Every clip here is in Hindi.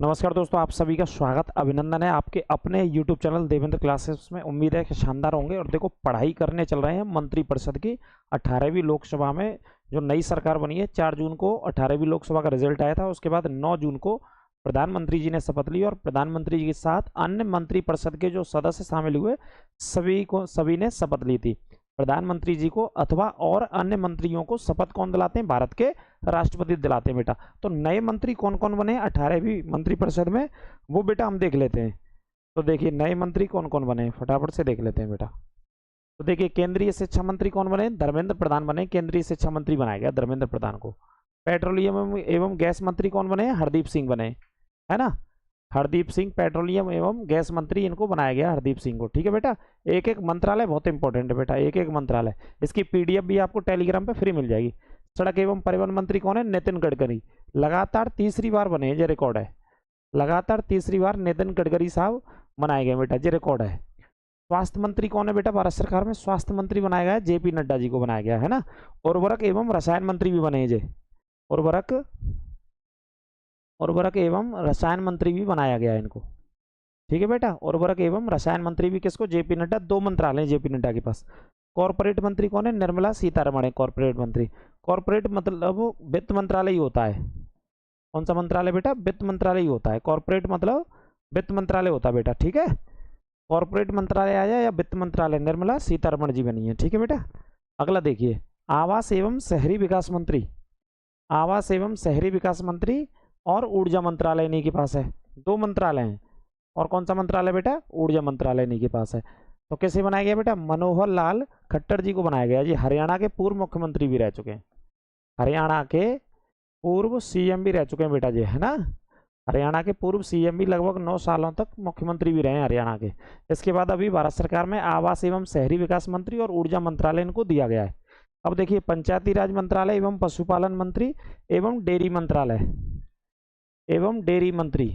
नमस्कार दोस्तों, आप सभी का स्वागत अभिनंदन है आपके अपने YouTube चैनल देवेंद्र क्लासेस में। उम्मीद है कि शानदार होंगे। और देखो, पढ़ाई करने चल रहे हैं मंत्रिपरिषद की 18वीं लोकसभा में। जो नई सरकार बनी है, 4 जून को 18वीं लोकसभा का रिजल्ट आया था। उसके बाद 9 जून को प्रधानमंत्री जी ने शपथ ली और प्रधानमंत्री जी के साथ अन्य मंत्रिपरिषद के जो सदस्य शामिल हुए सभी ने शपथ ली थी। प्रधानमंत्री जी को अथवा और अन्य मंत्रियों को शपथ कौन दिलाते हैं? भारत के राष्ट्रपति दिलाते हैं बेटा। तो नए मंत्री कौन कौन बने 18वीं मंत्रिपरिषद में, वो बेटा हम देख लेते हैं। तो देखिए, नए मंत्री कौन कौन बने, फटाफट से देख लेते हैं बेटा। तो देखिए, केंद्रीय शिक्षा मंत्री कौन बने? धर्मेंद्र प्रधान बने। केंद्रीय शिक्षा मंत्री बनाया गया धर्मेंद्र प्रधान को। पेट्रोलियम एवं गैस मंत्री कौन बने? हरदीप सिंह बने, है ना। हरदीप सिंह पेट्रोलियम एवं गैस मंत्री, इनको बनाया गया हरदीप सिंह को। ठीक है बेटा, एक एक मंत्रालय बहुत इंपॉर्टेंट है बेटा, एक एक मंत्रालय। इसकी पीडीएफ भी आपको टेलीग्राम पे फ्री मिल जाएगी। सड़क एवं परिवहन मंत्री कौन है? नितिन गडकरी। लगातार तीसरी बार बने, ये रिकॉर्ड है। लगातार तीसरी बार नितिन गडकरी साहब बनाए गए बेटा, ये रिकॉर्ड है। स्वास्थ्य मंत्री कौन है बेटा? भारत सरकार में स्वास्थ्य मंत्री बनाया गया है, जेपी नड्डा जी को बनाया गया है ना। उर्वरक एवं रसायन मंत्री भी बने जे, उर्वरक एवं रसायन मंत्री भी बनाया गया है इनको। ठीक है बेटा, उर्वरक एवं रसायन मंत्री भी किसको? जेपी नड्डा। 2 मंत्रालय हैं जेपी नड्डा के पास। कॉर्पोरेट मंत्री कौन है? निर्मला सीतारमण है कॉर्पोरेट मंत्री। कॉर्पोरेट मतलब वित्त मंत्रालय ही होता है। कौन सा मंत्रालय बेटा? वित्त मंत्रालय ही होता है। कॉर्पोरेट मतलब वित्त मंत्रालय होता है बेटा। ठीक है, कॉर्पोरेट मंत्रालय आया या वित्त मंत्रालय, निर्मला सीतारमण जी बनी है। ठीक है बेटा, अगला देखिए, आवास एवं शहरी विकास मंत्री। आवास एवं शहरी विकास मंत्री और ऊर्जा मंत्रालय इन्हीं के पास है। 2 मंत्रालय हैं। और कौन सा मंत्रालय बेटा? ऊर्जा मंत्रालय इन्हीं के पास है। तो कैसे बनाया गया बेटा? मनोहर लाल खट्टर जी को बनाया गया जी। हरियाणा के पूर्व मुख्यमंत्री भी रह चुके हैं, हरियाणा के पूर्व सीएम भी रह चुके हैं बेटा जी, है ना। हरियाणा के पूर्व सीएम भी लगभग 9 सालों तक मुख्यमंत्री भी रहे हैं हरियाणा के। इसके बाद अभी भारत सरकार में आवास एवं शहरी विकास मंत्री और ऊर्जा मंत्रालय इनको दिया गया है। अब देखिए, पंचायती राज मंत्रालय एवं पशुपालन मंत्री एवं डेयरी मंत्रालय एवं डेयरी मंत्री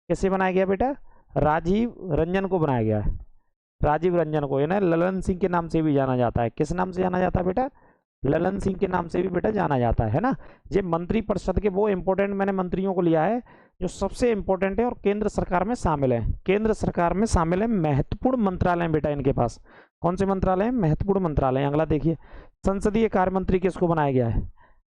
कैसे बनाया गया बेटा? राजीव रंजन को बनाया गया है। राजीव रंजन को, यानी ललन सिंह के नाम से भी जाना जाता है। किस नाम से जाना जाता है बेटा? ललन सिंह के नाम से भी बेटा जाना जाता है ना। ये मंत्रिपरिषद के वो इंपॉर्टेंट मैंने मंत्रियों को लिया है जो सबसे इंपॉर्टेंट है और केंद्र सरकार में शामिल है। केंद्र सरकार में शामिल है, महत्वपूर्ण मंत्रालय बेटा इनके पास। कौन से मंत्रालय हैं? महत्वपूर्ण मंत्रालय। अगला देखिए, संसदीय कार्य मंत्री किसको बनाया गया है?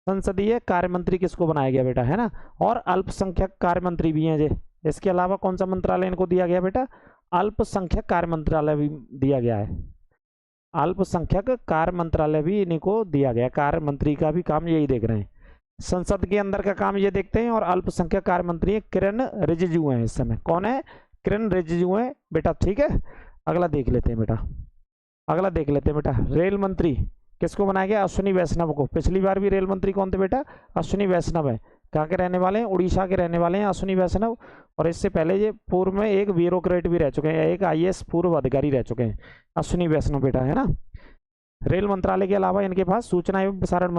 संसदीय कार्य मंत्री किसको बनाया गया बेटा, है ना। और अल्पसंख्यक कार्य मंत्री भी हैं जे। इसके अलावा कौन सा मंत्रालय इनको दिया गया बेटा? अल्पसंख्यक कार्य मंत्रालय भी दिया गया है। अल्पसंख्यक कार्य मंत्रालय भी इनको दिया गया। कार्य मंत्री का भी काम यही देख रहे हैं, संसद के अंदर का काम ये देखते हैं। और अल्पसंख्यक कार्य मंत्री किरण रिजिजू हैं इस समय। कौन है? किरण रिजिजू है बेटा। ठीक है, अगला देख लेते हैं बेटा। अगला देख लेते हैं बेटा, रेल मंत्री किसको बनाया गया? अश्विनी वैष्णव को। पिछली बार भी रेल मंत्री कौन थे बेटा? अश्विनी वैष्णव है। कहाँ के रहने वाले हैं? उड़ीसा के रहने वाले हैं अश्विनी वैष्णव। और इससे पहले ये पूर्व में एक ब्यूरोक्रेट भी रह चुके हैं, एक आईएएस पूर्व अधिकारी रह चुके हैं अश्विनी वैष्णव बेटा, है ना। रेल मंत्रालय के अलावा इनके पास सूचना एवं प्रसारण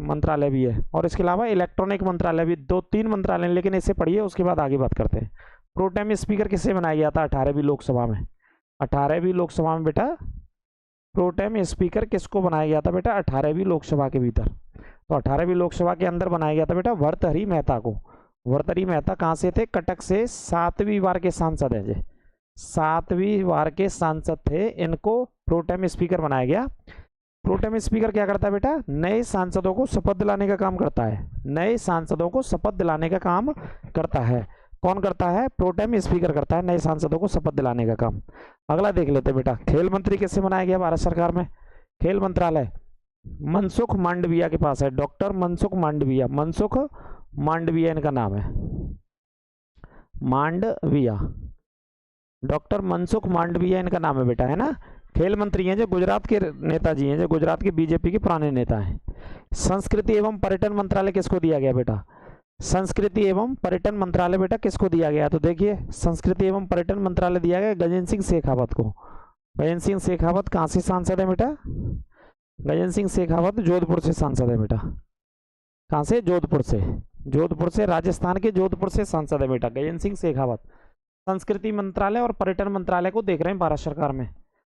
मंत्रालय भी है। और इसके अलावा इलेक्ट्रॉनिक मंत्रालय भी, 2-3 मंत्रालय, लेकिन इससे पढ़िए उसके बाद आगे बात करते हैं। प्रोटेम स्पीकर किससे बनाया गया था 18वीं लोकसभा में? 18वीं लोकसभा में बेटा प्रोटेम स्पीकर किसको बनाया गया था बेटा 18वीं लोकसभा के भीतर? तो 18वीं लोकसभा के अंदर बनाया गया था बेटा भर्तृहरि मेहता को। भर्तृहरि मेहता कहाँ से थे? कटक से। 7वीं बार के सांसद है, 7वीं बार के सांसद थे, इनको प्रोटेम स्पीकर बनाया गया। प्रोटेम स्पीकर क्या करता है बेटा? नए सांसदों को शपथ दिलाने का काम करता है। नए सांसदों को शपथ दिलाने का काम करता है। कौन करता है? प्रोटेम स्पीकर करता है, नए सांसदों को शपथ दिलाने का काम। अगला देख लेते हैं बेटा, खेल मंत्री किससे बनाया गया भारत सरकार में? खेल मंत्रालय मनसुख मांडविया के पास है, डॉक्टर मनसुख मांडविया। मनसुख मांडविया इनका नाम है, मांडविया। डॉक्टर मनसुख मांडविया इनका नाम है बेटा, है ना। खेल मंत्री हैं जो गुजरात के नेताजी हैं, जो गुजरात के बीजेपी के पुराने नेता हैं। संस्कृति एवं पर्यटन मंत्रालय किसको दिया गया बेटा? संस्कृति एवं पर्यटन मंत्रालय बेटा किसको दिया गया? तो देखिए, संस्कृति एवं पर्यटन मंत्रालय दिया गया गजेंद्र सिंह शेखावत को। गजेंद्र सिंह शेखावत कहाँ से सांसद है बेटा? गजेंद्र सिंह शेखावत जोधपुर से सांसद है बेटा। कहाँ से? जोधपुर से। जोधपुर से, राजस्थान के जोधपुर से सांसद है बेटा गजेंद्र सिंह शेखावत। संस्कृति मंत्रालय और पर्यटन मंत्रालय को देख रहे हैं भारत सरकार में।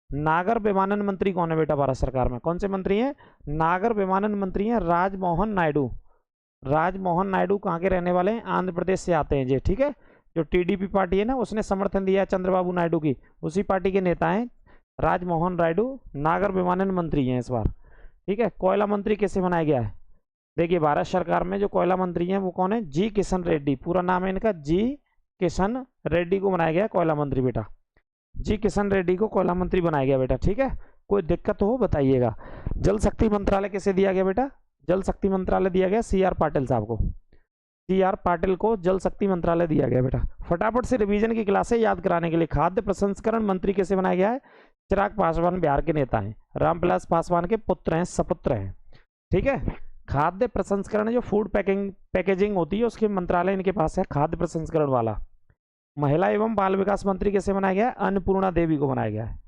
नागर विमानन मंत्री कौन है बेटा भारत सरकार में? कौन से मंत्री हैं? नागर विमानन मंत्री हैं राजमोहन नायडू। राजमोहन नायडू कहाँ के रहने वाले हैं? आंध्र प्रदेश से आते हैं जी, ठीक है। जो टीडीपी पार्टी है ना, उसने समर्थन दिया है चंद्रबाबू नायडू की, उसी पार्टी के नेता हैं राजमोहन नायडू। नागर विमानन मंत्री हैं इस बार, ठीक है। कोयला मंत्री कैसे बनाया गया है? देखिए भारत सरकार में जो कोयला मंत्री हैं वो कौन है? जी किशन रेड्डी, पूरा नाम है इनका जी किशन रेड्डी को बनाया गया कोयला मंत्री बेटा। जी किशन रेड्डी को कोयला मंत्री बनाया गया बेटा, ठीक है। कोई दिक्कत हो बताइएगा। जल शक्ति मंत्रालय कैसे दिया गया बेटा? जल शक्ति मंत्रालय दिया गया सी आर पाटिल साहब को, सी आर पाटिल को जल शक्ति मंत्रालय दिया गया बेटा। फटाफट से रिवीजन की क्लासें याद कराने के लिए खाद्य प्रसंस्करण मंत्री कैसे बनाया गया है? चिराग पासवान बिहार के नेता हैं, रामविलास पासवान के पुत्र हैं, सपुत्र हैं, ठीक है। खाद्य प्रसंस्करण जो फूड पैकेजिंग होती है उसके मंत्रालय इनके पास है, खाद्य प्रसंस्करण वाला। महिला एवं बाल विकास मंत्री कैसे बनाया गया है? अन्नपूर्णा देवी को बनाया गया है,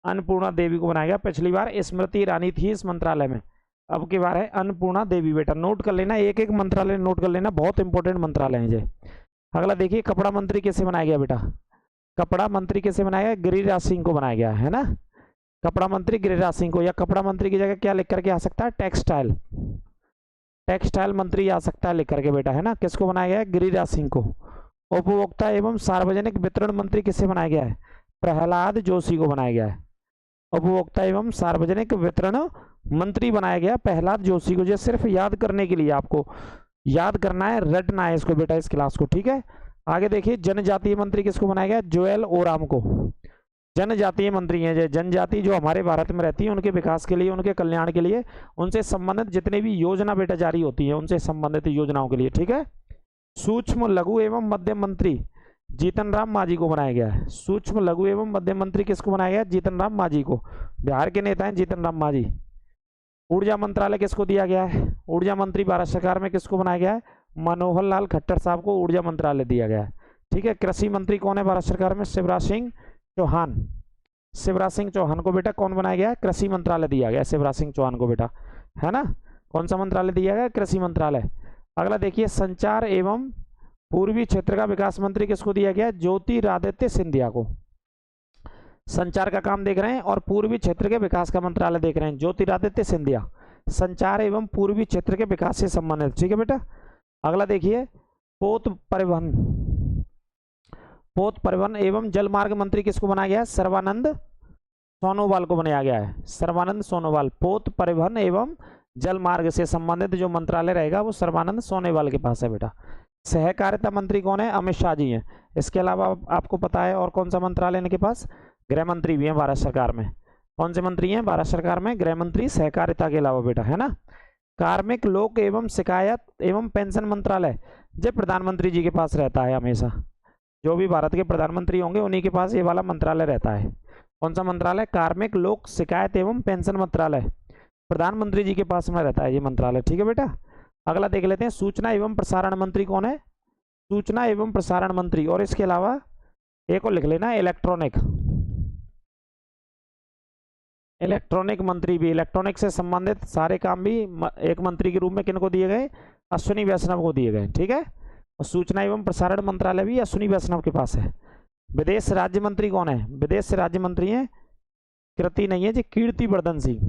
अन्नपूर्णा देवी को बनाया गया। पिछली बार स्मृति ईरानी थी इस मंत्रालय में, अब की बार है अन्नपूर्णा देवी बेटा। नोट कर लेना, एक एक मंत्रालय नोट कर लेना, बहुत इंपॉर्टेंट मंत्रालय है जी। अगला देखिए कपड़ा मंत्री कैसे बनाया गया बेटा? कपड़ा मंत्री कैसे बनाया गया? गिरिराज सिंह को बनाया गया है ना, कपड़ा मंत्री गिरिराज सिंह को। या कपड़ा मंत्री की जगह क्या लिख करके आ सकता है? टेक्सटाइल, टेक्सटाइल मंत्री आ सकता है लिख करके बेटा, है ना। किसको बनाया गया है? गिरिराज सिंह को। उपभोक्ता एवं सार्वजनिक वितरण मंत्री किसे बनाया गया है? प्रहलाद जोशी को बनाया गया है। उपभोक्ता एवं सार्वजनिक वितरण मंत्री बनाया गया प्रहलाद जोशी को। जो सिर्फ याद करने के लिए आपको याद करना है, रटना है इसको बेटा, इस क्लास को, ठीक है। आगे देखिए जनजातीय मंत्री किसको बनाया गया? जोएल ओराम को। जनजातीय मंत्री हैं, जनजाति जो हमारे भारत में रहती है उनके विकास के लिए, उनके कल्याण के लिए, उनसे संबंधित जितने भी योजना बेटा जारी होती है उनसे संबंधित योजनाओं के लिए, ठीक है। सूक्ष्म लघु एवं मध्यम मंत्री जीतन राम मांझी को बनाया गया है। सूक्ष्म लघु एवं मध्यम मंत्री किसको बनाया गया? जीतन राम मांझी को। बिहार के नेता हैं जीतन राम मांझी। ऊर्जा मंत्रालय किसको दिया गया है? ऊर्जा मंत्री भारत सरकार में किसको बनाया गया है? मनोहर लाल खट्टर साहब को ऊर्जा मंत्रालय दिया गया है, ठीक है। कृषि मंत्री कौन है भारत सरकार में? शिवराज सिंह चौहान। शिवराज सिंह चौहान को बेटा कौन बनाया गया है? कृषि मंत्रालय दिया गया शिवराज सिंह चौहान को बेटा, है ना। कौन सा मंत्रालय दिया गया? कृषि मंत्रालय। अगला देखिए संचार एवं पूर्वी क्षेत्र का विकास मंत्री किसको दिया गया? ज्योतिरादित्य सिंधिया को। संचार का काम देख रहे हैं और पूर्वी क्षेत्र के विकास का मंत्रालय देख रहे हैं, ज्योतिरादित्य सिंधिया, संचार एवं पूर्वी क्षेत्र के विकास से संबंधित, ठीक है बेटा। अगला देखिए पोत परिवहन एवं जलमार्ग मंत्री किसको बनाया गया है? सर्बानंद सोनोवाल को बनाया गया है, सर्बानंद सोनोवाल। पोत परिवहन एवं जल मार्ग से संबंधित जो मंत्रालय रहेगा वो सर्बानंद सोनोवाल के पास है बेटा। सहकारिता मंत्री कौन है? अमित शाह जी हैं। इसके अलावा आपको पता है और कौन सा मंत्रालय इनके पास? गृह मंत्री भी हैं भारत सरकार में। कौन से मंत्री हैं भारत सरकार में? गृह मंत्री, सहकारिता के अलावा बेटा, है ना। कार्मिक लोक एवं शिकायत एवं पेंशन मंत्रालय जब प्रधानमंत्री जी के पास रहता है हमेशा, जो भी भारत के प्रधानमंत्री होंगे उन्हीं के पास ये वाला मंत्रालय रहता है। कौन सा मंत्रालय? कार्मिक लोक शिकायत एवं पेंशन मंत्रालय, प्रधानमंत्री जी के पास में रहता है ये मंत्रालय, ठीक है बेटा। अगला देख लेते हैं सूचना एवं प्रसारण मंत्री कौन है? सूचना एवं प्रसारण मंत्री। और इसके अलावा एक और लिख लेना इलेक्ट्रॉनिक मंत्री भी, इलेक्ट्रॉनिक से संबंधित सारे काम भी एक मंत्री के रूप में किनको दिए गए? अश्विनी वैष्णव को दिए गए, ठीक है। और सूचना एवं प्रसारण मंत्रालय भी अश्विनी वैष्णव के पास है। विदेश राज्य मंत्री कौन है? विदेश राज्य मंत्री है कृति नहीं है जी, कीर्तिवर्धन सिंह।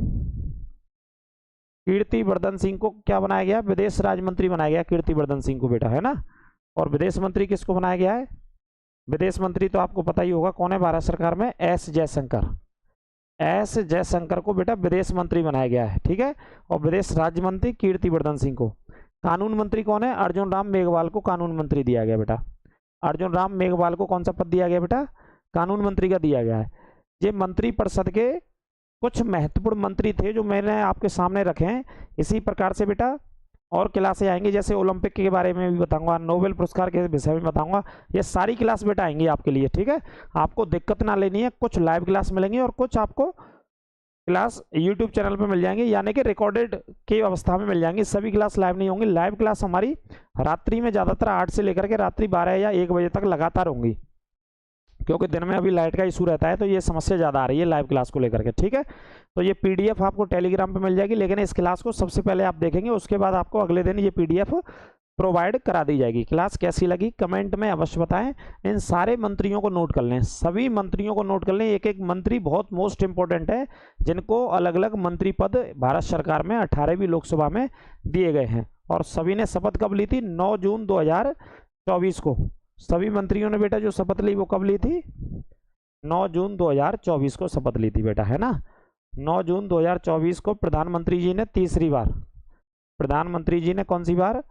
कीर्तिवर्धन सिंह को क्या बनाया गया? विदेश राज्य मंत्री बनाया गया कीर्तिवर्धन सिंह को बेटा, है ना। और विदेश मंत्री किसको बनाया गया है? विदेश मंत्री तो आपको पता ही होगा कौन है भारत सरकार में? एस जयशंकर। एस जयशंकर को बेटा विदेश मंत्री बनाया गया है, ठीक है। और विदेश राज्य मंत्री कीर्तिवर्धन सिंह को। कानून मंत्री कौन है? अर्जुन राम मेघवाल को कानून मंत्री दिया गया बेटा। अर्जुन राम मेघवाल को कौन सा पद दिया गया बेटा? कानून मंत्री का दिया गया है। ये मंत्री परिषद के कुछ महत्वपूर्ण मंत्री थे जो मैंने आपके सामने रखे हैं। इसी प्रकार से बेटा और क्लासें आएंगी, जैसे ओलंपिक के बारे में भी बताऊंगा, नोबेल पुरस्कार के विषय में बताऊंगा। ये सारी क्लास बेटा आएंगी आपके लिए, ठीक है। आपको दिक्कत ना लेनी है, कुछ लाइव क्लास मिलेंगी और कुछ आपको क्लास यूट्यूब चैनल पे मिल जाएंगी, यानी कि रिकॉर्डेड की अवस्था में मिल जाएंगी। सभी क्लास लाइव नहीं होंगी। लाइव क्लास हमारी रात्रि में ज़्यादातर 8 से लेकर के रात्रि 12 या 1 बजे तक लगातार होंगी, क्योंकि दिन में अभी लाइट का इशू रहता है तो ये समस्या ज़्यादा आ रही है लाइव क्लास को लेकर के, ठीक है। तो ये पीडीएफ आपको टेलीग्राम पे मिल जाएगी, लेकिन इस क्लास को सबसे पहले आप देखेंगे, उसके बाद आपको अगले दिन ये पीडीएफ प्रोवाइड करा दी जाएगी। क्लास कैसी लगी कमेंट में अवश्य बताएं। इन सारे मंत्रियों को नोट कर लें, सभी मंत्रियों को नोट कर लें। एक एक मंत्री बहुत मोस्ट इंपॉर्टेंट है, जिनको अलग अलग मंत्री पद भारत सरकार में 18वीं लोकसभा में दिए गए हैं। और सभी ने शपथ कब ली थी? 9 जून 2024 को। सभी मंत्रियों ने बेटा जो शपथ ली वो कब ली थी? 9 जून 2024 को शपथ ली थी बेटा, है ना। 9 जून 2024 को प्रधानमंत्री जी ने तीसरी बार, प्रधानमंत्री जी ने कौन सी बार?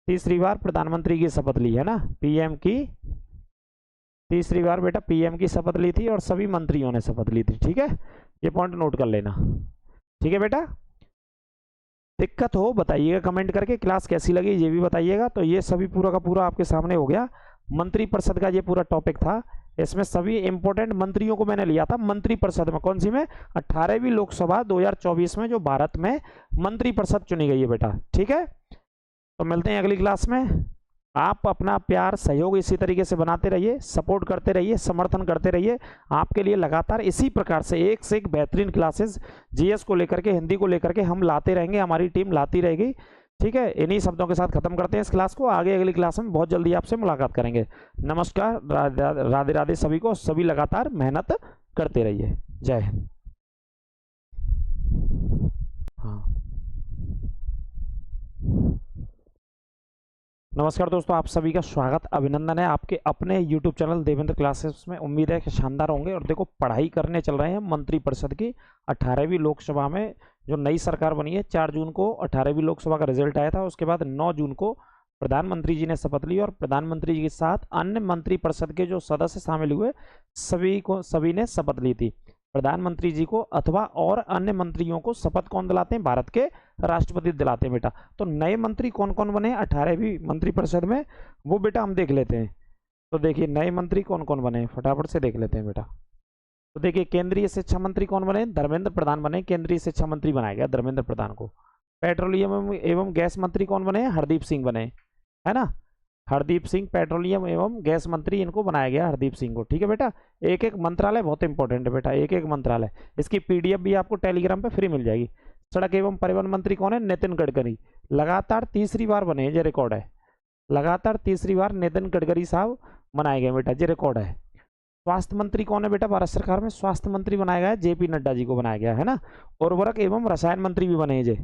तीसरी बार प्रधानमंत्री की शपथ ली, है ना। पीएम की तीसरी बार बेटा पीएम की शपथ ली थी और सभी मंत्रियों ने शपथ ली थी, ठीक है। ये पॉइंट नोट कर लेना, ठीक है बेटा। दिक्कत हो बताइएगा कमेंट करके, क्लास कैसी लगी ये भी बताइएगा। तो ये सभी पूरा का पूरा आपके सामने हो गया, मंत्रिपरिषद का ये पूरा टॉपिक था। इसमें सभी इंपॉर्टेंट मंत्रियों को मैंने लिया था मंत्रिपरिषद में। कौन सी में? 18वीं लोकसभा 2024 में जो भारत में मंत्रिपरिषद चुनी गई है बेटा, ठीक है। तो मिलते हैं अगली क्लास में। आप अपना प्यार सहयोग इसी तरीके से बनाते रहिए, सपोर्ट करते रहिए, समर्थन करते रहिए। आपके लिए लगातार इसी प्रकार से एक से एक बेहतरीन क्लासेस जीएस को लेकर के, हिंदी को लेकर के हम लाते रहेंगे, हमारी टीम लाती रहेगी, ठीक है। इन्हीं शब्दों के साथ खत्म करते हैं इस क्लास को। आगे अगली क्लास में बहुत जल्दी आपसे मुलाकात करेंगे। नमस्कार, राधे राधे सभी को। सभी लगातार मेहनत करते रहिए। जय हिंद। हाँ, नमस्कार दोस्तों, आप सभी का स्वागत, अभिनंदन है आपके अपने YouTube चैनल देवेंद्र क्लासेस में। उम्मीद है कि शानदार होंगे। और देखो, पढ़ाई करने चल रहे हैं मंत्रिपरिषद की 18वीं लोकसभा में जो नई सरकार बनी है। 4 जून को 18वीं लोकसभा का रिजल्ट आया था। उसके बाद 9 जून को प्रधानमंत्री जी ने शपथ ली और प्रधानमंत्री जी के साथ अन्य मंत्रिपरिषद के जो सदस्य शामिल हुए सभी ने शपथ ली थी। प्रधानमंत्री जी को अथवा और अन्य मंत्रियों को शपथ कौन दिलाते हैं? भारत के राष्ट्रपति दिलाते हैं बेटा। तो नए मंत्री कौन कौन बने 18वीं मंत्रिपरिषद में, वो बेटा हम देख लेते हैं। तो देखिए नए मंत्री कौन कौन बने, फटाफट से देख लेते हैं बेटा। तो देखिए केंद्रीय शिक्षा मंत्री कौन बने? धर्मेंद्र प्रधान बने, केंद्रीय शिक्षा मंत्री बनाया गया धर्मेंद्र प्रधान को। पेट्रोलियम एवं गैस मंत्री कौन बने? हरदीप सिंह बने, है ना। हरदीप सिंह पेट्रोलियम एवं गैस मंत्री, इनको बनाया गया हरदीप सिंह को, ठीक है बेटा। एक एक मंत्रालय बहुत इंपॉर्टेंट है बेटा, एक एक मंत्रालय। इसकी पीडीएफ भी आपको टेलीग्राम पे फ्री मिल जाएगी। सड़क एवं परिवहन मंत्री कौन है? नितिन गडकरी। लगातार तीसरी बार बने, ये रिकॉर्ड है। लगातार तीसरी बार नितिन गडकरी साहब बनाए गए बेटा, ये रिकॉर्ड है। स्वास्थ्य मंत्री कौन है बेटा? भारत सरकार में स्वास्थ्य मंत्री बनाया गया है, जेपी नड्डा जी को बनाया गया है ना। उर्वरक एवं रसायन मंत्री भी बने, जे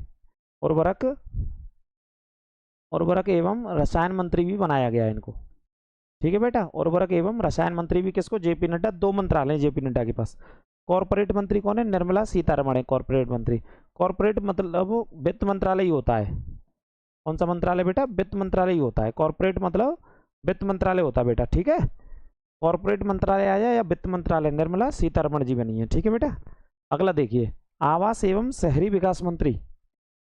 उर्वरक एवं रसायन मंत्री भी बनाया गया है इनको, ठीक है बेटा। उर्वरक एवं रसायन मंत्री भी किसको? जेपी नड्डा। 2 मंत्रालय जेपी नड्डा के पास। कॉर्पोरेट मंत्री कौन है? निर्मला सीतारमण है कॉर्पोरेट मंत्री। कॉर्पोरेट मतलब वित्त मंत्रालय ही होता है। कौन सा मंत्रालय बेटा? वित्त मंत्रालय ही होता है। कॉर्पोरेट मतलब वित्त मंत्रालय होता है बेटा, ठीक है। कॉर्पोरेट मंत्रालय आया या वित्त मंत्रालय, निर्मला सीतारमण जी बनी है, ठीक है बेटा। अगला देखिए, आवास एवं शहरी विकास मंत्री।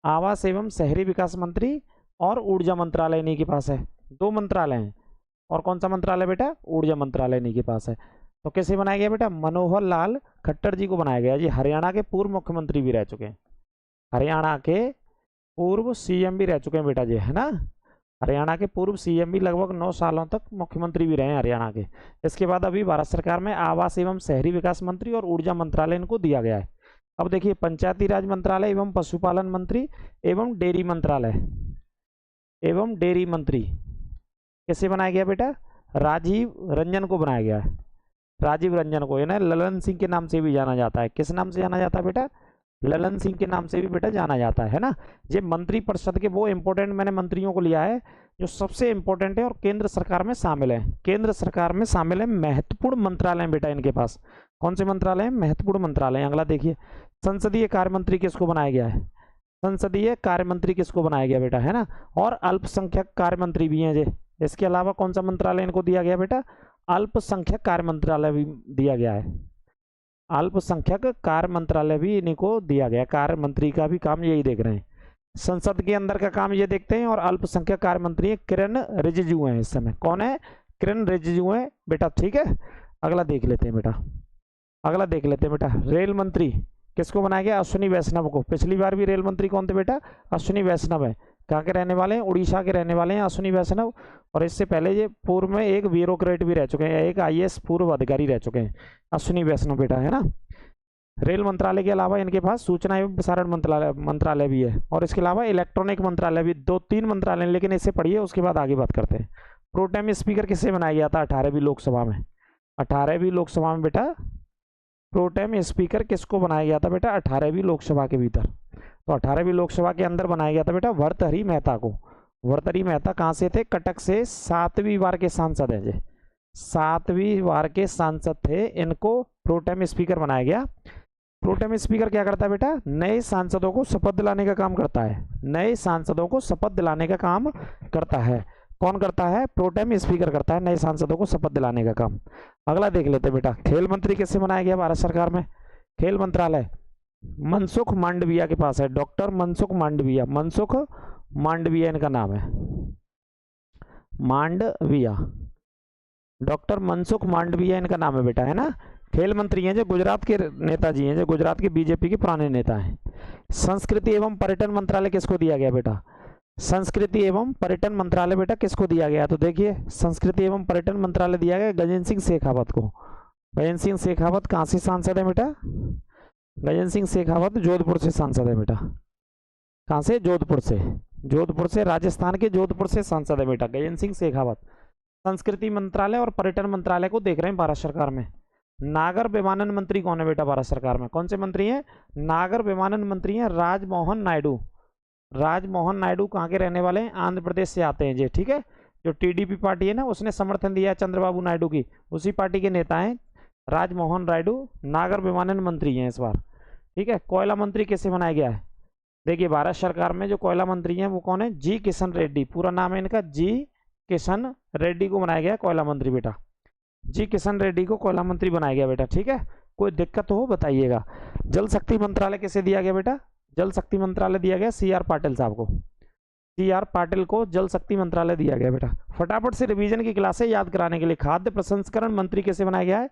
आवास एवं शहरी विकास मंत्री और ऊर्जा मंत्रालय इन्हीं के पास है। 2 मंत्रालय हैं। और कौन सा मंत्रालय बेटा? ऊर्जा मंत्रालय इन्हीं के पास है। तो कैसे बनाया गया बेटा? मनोहर लाल खट्टर जी को बनाया गया जी। हरियाणा के पूर्व मुख्यमंत्री भी रह चुके हैं, हरियाणा के पूर्व सीएम भी रह चुके हैं बेटा जी, है ना। हरियाणा के पूर्व सीएम भी लगभग 9 सालों तक मुख्यमंत्री भी रहे हैं हरियाणा के। इसके बाद अभी भारत सरकार में आवास एवं शहरी विकास मंत्री और ऊर्जा मंत्रालय इनको दिया गया है। अब देखिए, पंचायती राज मंत्रालय एवं पशुपालन मंत्री एवं डेयरी मंत्रालय एवं डेयरी मंत्री कैसे बनाया गया बेटा? राजीव रंजन को बनाया गया है। राजीव रंजन को, यानी ललन सिंह के नाम से भी जाना जाता है। किस नाम से जाना जाता है बेटा? ललन सिंह के नाम से भी बेटा जाना जाता है ना। ये मंत्रिपरिषद के वो इंपॉर्टेंट मैंने मंत्रियों को लिया है जो सबसे इंपॉर्टेंट है और केंद्र सरकार में शामिल है। केंद्र सरकार में शामिल है, महत्वपूर्ण मंत्रालय बेटा इनके पास। कौन से मंत्रालय हैं? महत्वपूर्ण मंत्रालय। अगला देखिए, संसदीय कार्य मंत्री किसको बनाया गया है? संसदीय कार्य मंत्री किसको बनाया गया बेटा, है ना। और अल्पसंख्यक कार्य मंत्री भी हैं जे। इसके अलावा कौन सा मंत्रालय इनको दिया गया बेटा? अल्पसंख्यक कार्य मंत्रालय भी दिया गया है। अल्पसंख्यक कार्य मंत्रालय भी इनको दिया गया। कार्य मंत्री का भी काम यही देख रहे हैं, संसद के अंदर का काम ये देखते हैं। और अल्पसंख्यक कार्य मंत्री किरण रिजिजू हैं इस समय। कौन है? किरण रिजिजू है बेटा, ठीक है। अगला देख लेते हैं बेटा, अगला देख लेते हैं बेटा। रेल मंत्री किसको बनाया गया? अश्विनी वैष्णव को। पिछली बार भी रेल मंत्री कौन थे बेटा? अश्विनी वैष्णव है। कहाँ के रहने वाले हैं? उड़ीसा के रहने वाले हैं अश्विनी वैष्णव। और इससे पहले ये पूर्व में एक ब्यूरोक्रेट भी रह चुके हैं, एक आईएएस पूर्व अधिकारी रह चुके हैं अश्विनी वैष्णव बेटा, है ना। रेल मंत्रालय के अलावा इनके पास सूचना एवं प्रसारण मंत्रालय भी है। और इसके अलावा इलेक्ट्रॉनिक मंत्रालय भी, 2-3 मंत्रालय, लेकिन इससे पढ़िए उसके बाद आगे बात करते हैं। प्रोटेम स्पीकर किससे बनाया गया था 18वीं लोकसभा में? 18वीं लोकसभा में बेटा प्रोटेम स्पीकर किसको बनाया गया था बेटा 18वीं लोकसभा के भीतर? तो 18वीं लोकसभा के अंदर बनाया गया था बेटा भर्तहरि मेहता को। भर्तहरि मेहता कहाँ से थे? कटक से 7वीं बार के सांसद हैं जी, 7वीं बार के सांसद थे। इनको प्रोटेम स्पीकर बनाया गया। प्रोटेम स्पीकर क्या करता है बेटा? नए सांसदों को शपथ दिलाने का काम करता है। नए सांसदों को शपथ दिलाने का काम करता है। कौन करता है? प्रोटेम स्पीकर करता है नए सांसदों को शपथ दिलाने का काम। अगला देख लेते हैं बेटा, खेल मंत्री कैसे बनाया गया भारत सरकार में? खेल मंत्रालय मनसुख मांडविया के पास है, डॉक्टर मनसुख मांडविया। मनसुख मांडविया इनका नाम है, मांडविया, डॉक्टर मनसुख मांडविया इनका नाम है बेटा, है ना। खेल मंत्री हैं जो गुजरात के नेताजी हैं, जो गुजरात के बीजेपी के पुराने नेता हैं। संस्कृति एवं पर्यटन मंत्रालय किसको दिया गया बेटा? संस्कृति एवं पर्यटन मंत्रालय बेटा किसको दिया गया? तो देखिए संस्कृति एवं पर्यटन मंत्रालय दिया गया गजेंद्र सिंह शेखावत को। गजेंद्र सिंह शेखावत कहाँ से सांसद है बेटा? गजेंद्र सिंह शेखावत जोधपुर से सांसद है बेटा। कहाँ से? जोधपुर से। जोधपुर से, राजस्थान के जोधपुर से सांसद है बेटा गजेंद्र सिंह शेखावत। संस्कृति मंत्रालय और पर्यटन मंत्रालय को देख रहे हैं भारत सरकार में। नागर विमानन मंत्री कौन है बेटा भारत सरकार में? कौन से मंत्री हैं? नागर विमानन मंत्री हैं राजमोहन नायडू। राजमोहन नायडू कहाँ के रहने वाले हैं? आंध्र प्रदेश से आते हैं जी, ठीक है। जो टीडीपी पार्टी है ना, उसने समर्थन दिया चंद्रबाबू नायडू की, उसी पार्टी के नेता हैं राजमोहन नायडू। नागर विमानन मंत्री हैं इस बार, ठीक है। कोयला मंत्री कैसे बनाया गया है? देखिए भारत सरकार में जो कोयला मंत्री हैं वो कौन है? जी किशन रेड्डी। पूरा नाम है इनका जी किशन रेड्डी को बनाया गया कोयला मंत्री बेटा। जी किशन रेड्डी को कोयला मंत्री बनाया गया बेटा, ठीक है। कोई दिक्कत हो बताइएगा। जल शक्ति मंत्रालय कैसे दिया गया बेटा? जल शक्ति मंत्रालय दिया गया CR पाटिल साहब को। CR पाटिल को जल शक्ति मंत्रालय दिया गया बेटा। फटाफट से रिवीजन की क्लासें याद कराने के लिए खाद्य प्रसंस्करण मंत्री कैसे बनाया गया है?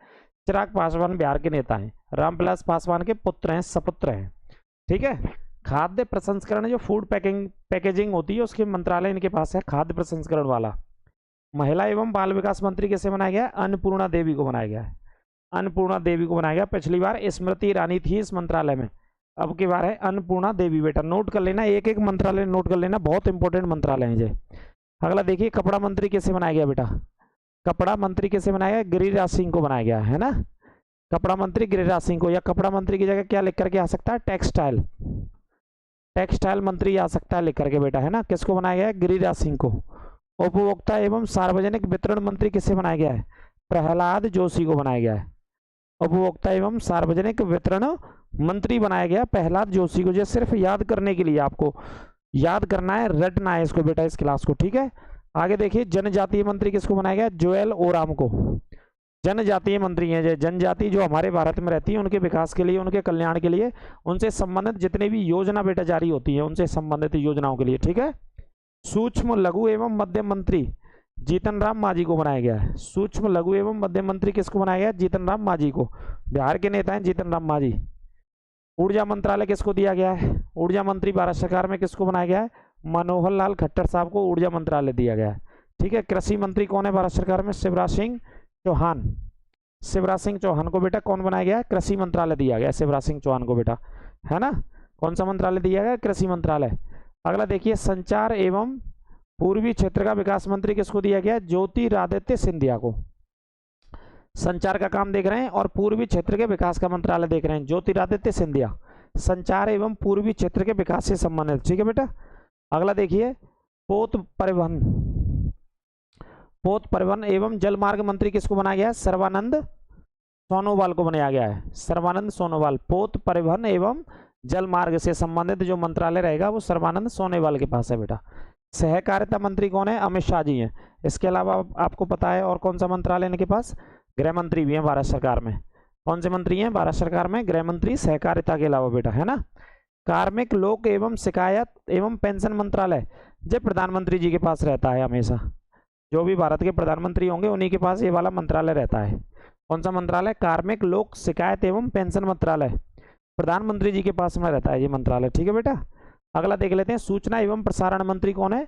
चिराग पासवान बिहार के नेता हैं, रामविलास पासवान के पुत्र हैं, सपुत्र हैं, ठीक है। खाद्य प्रसंस्करण जो फूड पैकेजिंग होती है उसके मंत्रालय इनके पास है, खाद्य प्रसंस्करण वाला। महिला एवं बाल विकास मंत्री कैसे बनाया गया? अन्नपूर्णा देवी को बनाया गया है। अन्नपूर्णा देवी को बनाया गया। पिछली बार स्मृति ईरानी थी इस मंत्रालय में, अब की बार है अन्नपूर्णा देवी बेटा। नोट कर लेना, एक एक मंत्रालय नोट कर लेना, बहुत इंपॉर्टेंट मंत्रालय है जी। अगला देखिए कपड़ा मंत्री कैसे बनाया गया बेटा? कपड़ा मंत्री कैसे बनाया गया? गिरिराज सिंह को बनाया गया है ना। कपड़ा मंत्री गिरिराज सिंह को, या कपड़ा मंत्री की जगह क्या लिख करके आ सकता है? टेक्सटाइल, टेक्सटाइल मंत्री आ सकता है लिख करके बेटा, है ना। किसको बनाया गया है? गिरिराज सिंह को। उपभोक्ता एवं सार्वजनिक वितरण मंत्री किसे बनाया गया है? प्रहलाद जोशी को बनाया गया है। उपभोक्ता एवं सार्वजनिक वितरण मंत्री बनाया गया प्रहलाद जोशी को। जो सिर्फ याद करने के लिए आपको याद करना है, रटना है इसको बेटा, इस क्लास को, ठीक है। आगे देखिए जनजातीय मंत्री किसको बनाया गया? जोएल ओराम को। जनजातीय मंत्री हैं, जनजाति जो हमारे भारत में रहती है उनके विकास के लिए, उनके कल्याण के लिए, उनसे संबंधित जितने भी योजना बेटा जारी होती है उनसे संबंधित योजनाओं के लिए, ठीक है। सूक्ष्म लघु एवं मध्यम मंत्री जीतन राम मांझी को बनाया गया है। सूक्ष्म लघु एवं मध्यम मंत्री किसको बनाया गया? जीतन राम मांझी को। बिहार के नेता हैं जीतन राम मांझी। ऊर्जा मंत्रालय किसको दिया गया है? ऊर्जा मंत्री भारत सरकार में किसको बनाया गया है? मनोहर लाल खट्टर साहब को ऊर्जा मंत्रालय दिया गया है, ठीक है। कृषि मंत्री कौन है भारत सरकार में? शिवराज सिंह चौहान। शिवराज सिंह चौहान को बेटा कौन बनाया गया है? कृषि मंत्रालय दिया गया शिवराज सिंह चौहान को बेटा, है ना। कौन सा मंत्रालय दिया गया? कृषि मंत्रालय। अगला देखिए संचार एवं पूर्वी क्षेत्र का विकास मंत्री किसको दिया गया? ज्योतिरादित्य सिंधिया को। संचार का काम देख रहे हैं और पूर्वी क्षेत्र के विकास का मंत्रालय देख रहे हैं, ज्योतिरादित्य सिंधिया। संचार एवं पूर्वी क्षेत्र के विकास से संबंधित, ठीक है बेटा। अगला देखिए पोत परिवहन एवं जलमार्ग मंत्री किसको बनाया गया है? सर्बानंद सोनोवाल को बनाया गया है। सर्बानंद सोनोवाल। पोत परिवहन एवं जल मार्ग से संबंधित जो मंत्रालय रहेगा वो सर्बानंद सोनोवाल के पास है बेटा। सहकारिता मंत्री कौन है? अमित शाह जी हैं। इसके अलावा आपको पता है और कौन सा मंत्रालय इनके पास? गृह मंत्री भी हैं भारत सरकार में। कौन से मंत्री हैं भारत सरकार में? गृह मंत्री, सहकारिता के अलावा बेटा, है ना। कार्मिक लोक एवं शिकायत एवं पेंशन मंत्रालय जब प्रधानमंत्री जी के पास रहता है हमेशा, जो भी भारत के प्रधानमंत्री होंगे उन्हीं के पास ये वाला मंत्रालय रहता है। कौन सा मंत्रालय? कार्मिक लोक शिकायत एवं पेंशन मंत्रालय, प्रधानमंत्री जी के पास में रहता है ये मंत्रालय, ठीक है बेटा। अगला देख लेते हैं सूचना एवं प्रसारण मंत्री कौन है?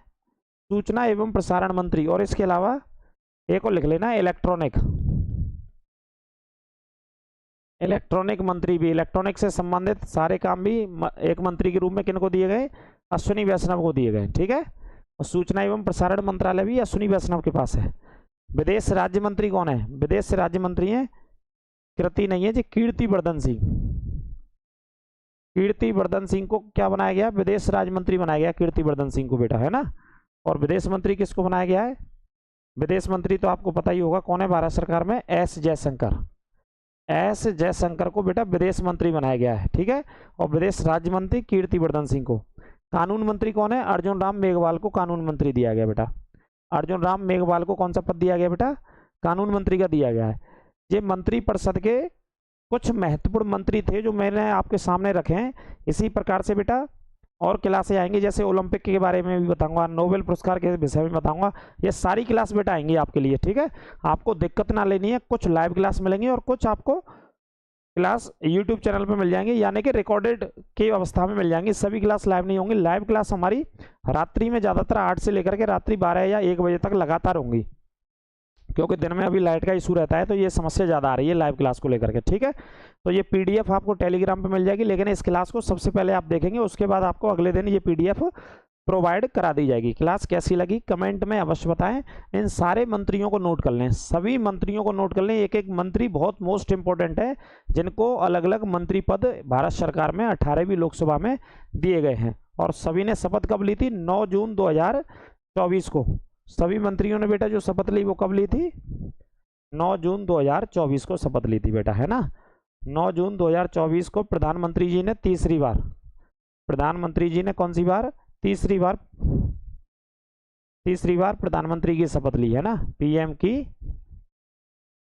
सूचना एवं प्रसारण मंत्री। और इसके अलावा एक और लिख लेना इलेक्ट्रॉनिक मंत्री भी। इलेक्ट्रॉनिक से संबंधित सारे काम भी एक मंत्री के रूप में किनको दिए गए? अश्विनी वैष्णव को दिए गए, ठीक है। और सूचना एवं प्रसारण मंत्रालय भी अश्विनी वैष्णव के पास है। विदेश राज्य मंत्री कौन है? विदेश राज्य मंत्री है कृति नहीं है जी, कीर्ति वर्धन सिंह। कीर्तिवर्धन सिंह को क्या बनाया गया? विदेश राज्य मंत्री बनाया गया कीर्तिवर्धन सिंह को बेटा, है ना। और विदेश मंत्री किसको बनाया गया है? विदेश मंत्री तो आपको पता ही होगा कौन है भारत सरकार में, एस जयशंकर। एस जयशंकर को बेटा विदेश मंत्री बनाया गया है, ठीक है। और विदेश राज्य मंत्री कीर्तिवर्धन सिंह को। कानून मंत्री कौन है? अर्जुन राम मेघवाल को कानून मंत्री दिया गया बेटा। अर्जुन राम मेघवाल को कौन सा पद दिया गया बेटा? कानून मंत्री का दिया गया है। ये मंत्रिपरिषद के कुछ महत्वपूर्ण मंत्री थे जो मैंने आपके सामने रखे हैं। इसी प्रकार से बेटा और क्लासें आएंगी, जैसे ओलंपिक के बारे में भी बताऊंगा, नोबेल पुरस्कार के विषय में बताऊंगा। ये सारी क्लास बेटा आएंगी आपके लिए, ठीक है। आपको दिक्कत ना लेनी है, कुछ लाइव क्लास मिलेंगी और कुछ आपको क्लास यूट्यूब चैनल पे मिल जाएंगी, यानी कि रिकॉर्डेड की अवस्था में मिल जाएंगी। सभी क्लास लाइव नहीं होंगी। लाइव क्लास हमारी रात्रि में ज़्यादातर 8 से लेकर के रात्रि 12 या 1 बजे तक लगातार होंगी, क्योंकि दिन में अभी लाइट का इशू रहता है, तो ये समस्या ज़्यादा आ रही है लाइव क्लास को लेकर के, ठीक है। तो ये पीडीएफ आपको टेलीग्राम पे मिल जाएगी, लेकिन इस क्लास को सबसे पहले आप देखेंगे, उसके बाद आपको अगले दिन ये पीडीएफ प्रोवाइड करा दी जाएगी। क्लास कैसी लगी कमेंट में अवश्य बताएं। इन सारे मंत्रियों को नोट कर लें, सभी मंत्रियों को नोट कर लें। एक एक मंत्री बहुत मोस्ट इंपॉर्टेंट है, जिनको अलग अलग मंत्री पद भारत सरकार में 18वीं लोकसभा में दिए गए हैं। और सभी ने शपथ कब ली थी? 9 जून 2024 को। सभी मंत्रियों ने बेटा जो शपथ ली वो कब ली थी? 9 जून 2024 को शपथ ली थी बेटा, है ना। 9 जून 2024 को प्रधानमंत्री जी ने तीसरी बार, प्रधानमंत्री जी ने कौन सी बार? तीसरी बार प्रधानमंत्री की शपथ ली, है ना। पीएम की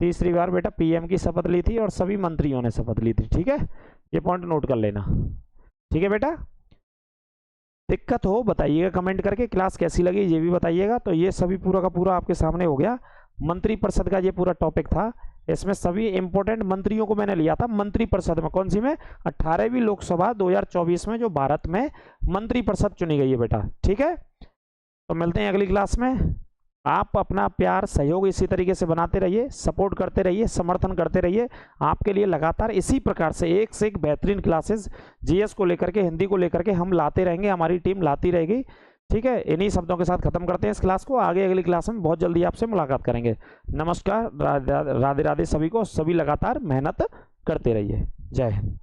तीसरी बार बेटा पीएम की शपथ ली थी और सभी मंत्रियों ने शपथ ली थी, ठीक है। ये पॉइंट नोट कर लेना, ठीक है बेटा। दिक्कत हो बताइएगा कमेंट करके, क्लास कैसी लगी ये भी बताइएगा। तो ये सभी पूरा का पूरा आपके सामने हो गया। मंत्रिपरिषद का ये पूरा टॉपिक था। इसमें सभी इंपॉर्टेंट मंत्रियों को मैंने लिया था मंत्रिपरिषद में। कौन सी में? 18वीं लोकसभा 2024 में जो भारत में मंत्रिपरिषद चुनी गई है बेटा, ठीक है। तो मिलते हैं अगली क्लास में। आप अपना प्यार सहयोग इसी तरीके से बनाते रहिए, सपोर्ट करते रहिए, समर्थन करते रहिए। आपके लिए लगातार इसी प्रकार से एक से एक बेहतरीन क्लासेस जीएस को लेकर के, हिंदी को लेकर के हम लाते रहेंगे, हमारी टीम लाती रहेगी, ठीक है। इन्हीं शब्दों के साथ खत्म करते हैं इस क्लास को। आगे अगली क्लास में बहुत जल्दी आपसे मुलाकात करेंगे। नमस्कार, राधे राधे सभी को। सभी लगातार मेहनत करते रहिए। जय हिंद।